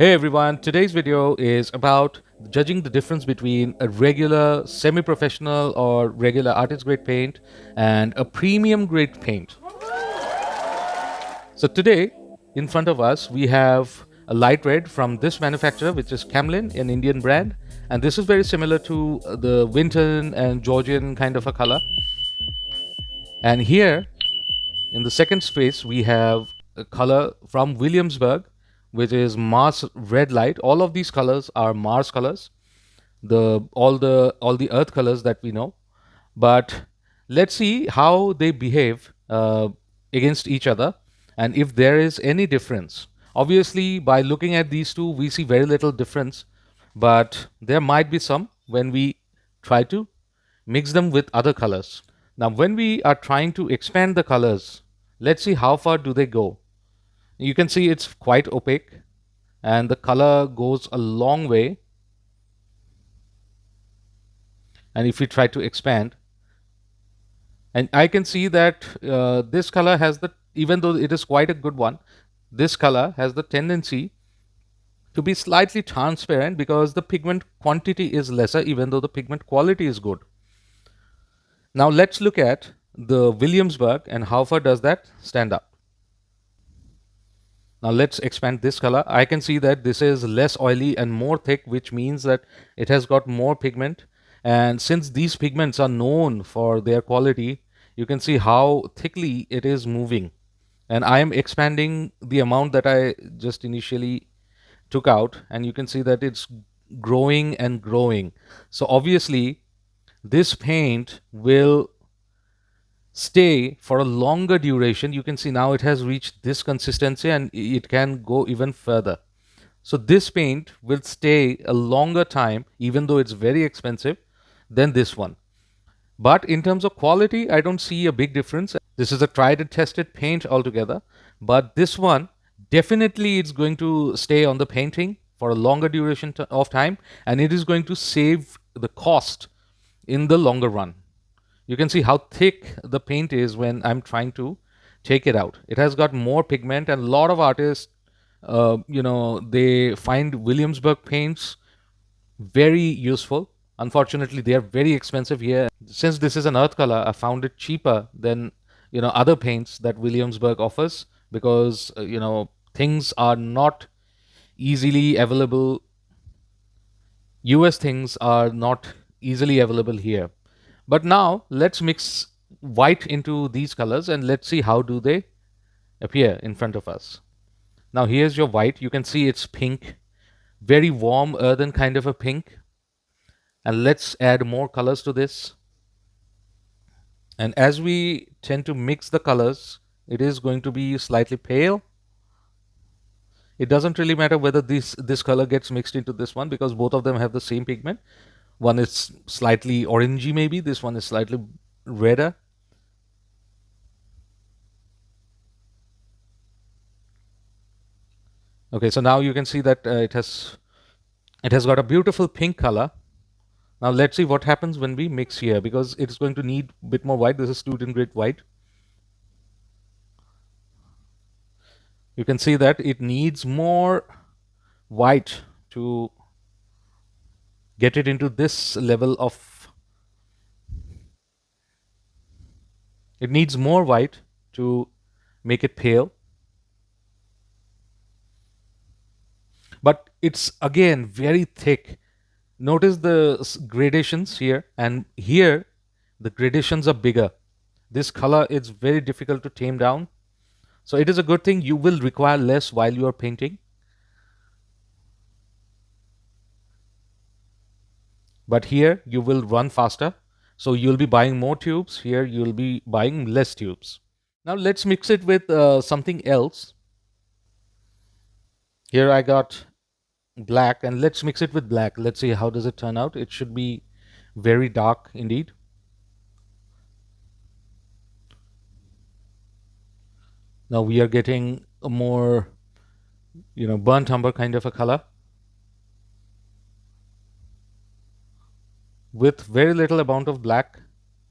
Hey everyone, today's video is about judging the difference between a regular semi-professional or regular artist grade paint and a premium grade paint. So today in front of us we have a light red from this manufacturer, which is Camlin, an Indian brand, and this is very similar to the Winton and Georgian kind of a color. And here in the second space, we have a color from Williamsburg, which is Mars Red Light. All of these colors are Mars colors, all the Earth colors that we know. But let's see how they behave against each other, and if there is any difference. Obviously, by looking at these two, we see very little difference, but there might be some when we try to mix them with other colors. Now, when we are trying to expand the colors, let's see how far do they go. You can see it's quite opaque and the color goes a long way. And if we try to expand, and I can see that this color has even though it is quite a good one, this color has the tendency to be slightly transparent because the pigment quantity is lesser, even though the pigment quality is good. Now let's look at the Williamsburg and how far does that stand up. Now let's expand this color. I can see that this is less oily and more thick, which means that it has got more pigment. And since these pigments are known for their quality, you can see how thickly it is moving. And I am expanding the amount that I just initially took out, and you can see that it's growing and growing. So obviously, this paint will stay for a longer duration. You can see now it has reached this consistency and it can go even further. So this paint will stay a longer time, even though it's very expensive, than this one. But in terms of quality, I don't see a big difference. This is a tried and tested paint altogether, but this one definitely it's going to stay on the painting for a longer duration of time, and it is going to save the cost in the longer run. You can see how thick the paint is when I'm trying to take it out. It has got more pigment, and a lot of artists, they find Williamsburg paints very useful. Unfortunately, they are very expensive here. Since this is an earth color, I found it cheaper than other paints that Williamsburg offers, because things are not easily available. US things are not easily available here. But now let's mix white into these colors and let's see how do they appear in front of us. Now here's your white. You can see it's pink, very warm earthen kind of a pink. And let's add more colors to this. And as we tend to mix the colors, it is going to be slightly pale. It doesn't really matter whether this color gets mixed into this one, because both of them have the same pigment. One is slightly orangey maybe, this one is slightly redder. Okay, so now you can see that it has got a beautiful pink color. Now let's see what happens when we mix here, because it's going to need a bit more white. This is student grade white. You can see that it needs more white to get it into this level of, it needs more white to make it pale. But it's again very thick. Notice the gradations here, and here the gradations are bigger. This color is very difficult to tame down. So it is a good thing. You will require less while you are painting. But here you will run faster. So you'll be buying more tubes. Here you'll be buying less tubes. Now let's mix it with something else. Here I got black, and let's mix it with black. Let's see how does it turn out. It should be very dark indeed. Now we are getting a more burnt umber kind of a color with very little amount of black.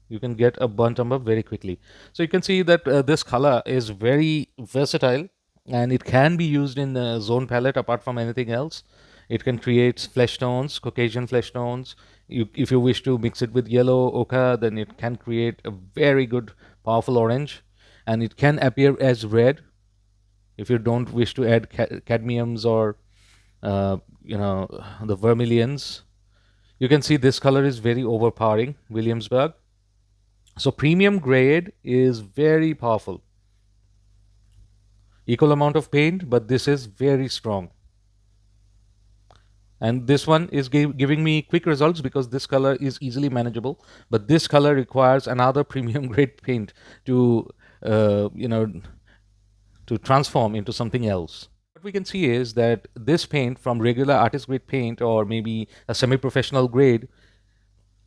You can get a burnt umber very quickly. So you can see that this color is very versatile. and it can be used in the zone palette apart from anything else. It can create flesh tones, Caucasian flesh tones. If you wish to mix it with yellow ochre, then it can create a very good, powerful orange, and it can appear as red if you don't wish to add cadmiums or the vermilions. You can see this color is very overpowering, Williamsburg. So premium grade is very powerful. Equal amount of paint, but this is very strong. And this one is giving me quick results because this color is easily manageable, but this color requires another premium grade paint to uh, you know to transform into something else. What we can see is that this paint from regular artist grade paint or maybe a semi-professional grade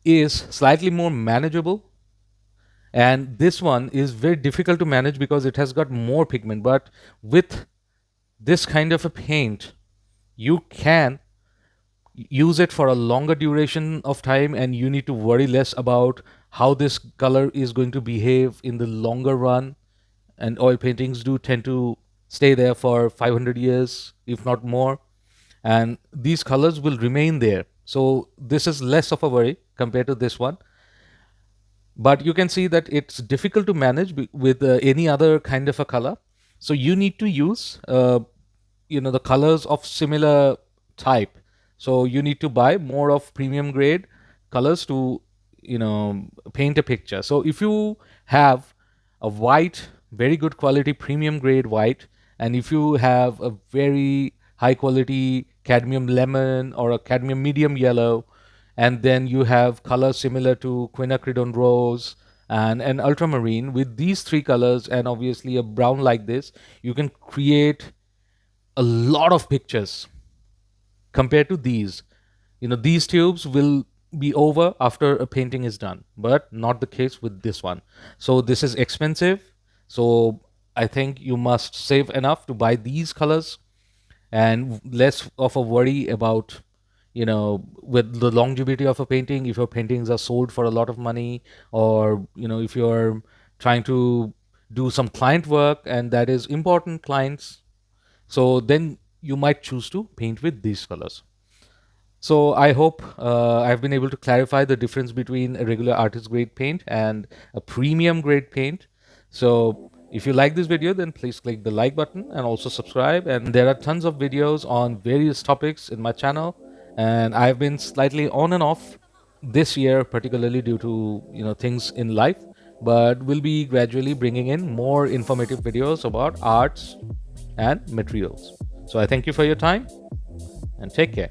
is slightly more manageable, and this one is very difficult to manage because it has got more pigment. But with this kind of a paint, you can use it for a longer duration of time, and you need to worry less about how this color is going to behave in the longer run. And oil paintings do tend to stay there for 500 years, if not more, and these colors will remain there. So this is less of a worry compared to this one. But you can see that it's difficult to manage with any other kind of a color. So you need to use the colors of similar type. So you need to buy more of premium grade colors to paint a picture. So if you have a white, very good quality premium grade white, and if you have a very high quality cadmium lemon or a cadmium medium yellow, and then you have colors similar to quinacridone rose and an ultramarine, with these three colors and obviously a brown like this, you can create a lot of pictures compared to these. These tubes will be over after a painting is done, but not the case with this one. So this is expensive. So I think you must save enough to buy these colors and less of a worry about with the longevity of a painting, if your paintings are sold for a lot of money, or if you're trying to do some client work and that is important clients, so then you might choose to paint with these colors. So I hope I've been able to clarify the difference between a regular artist grade paint and a premium grade paint. So if you like this video, then please click the like button and also subscribe. And there are tons of videos on various topics in my channel. And I've been slightly on and off this year, particularly due to things in life. But we'll be gradually bringing in more informative videos about arts and materials. So I thank you for your time and take care.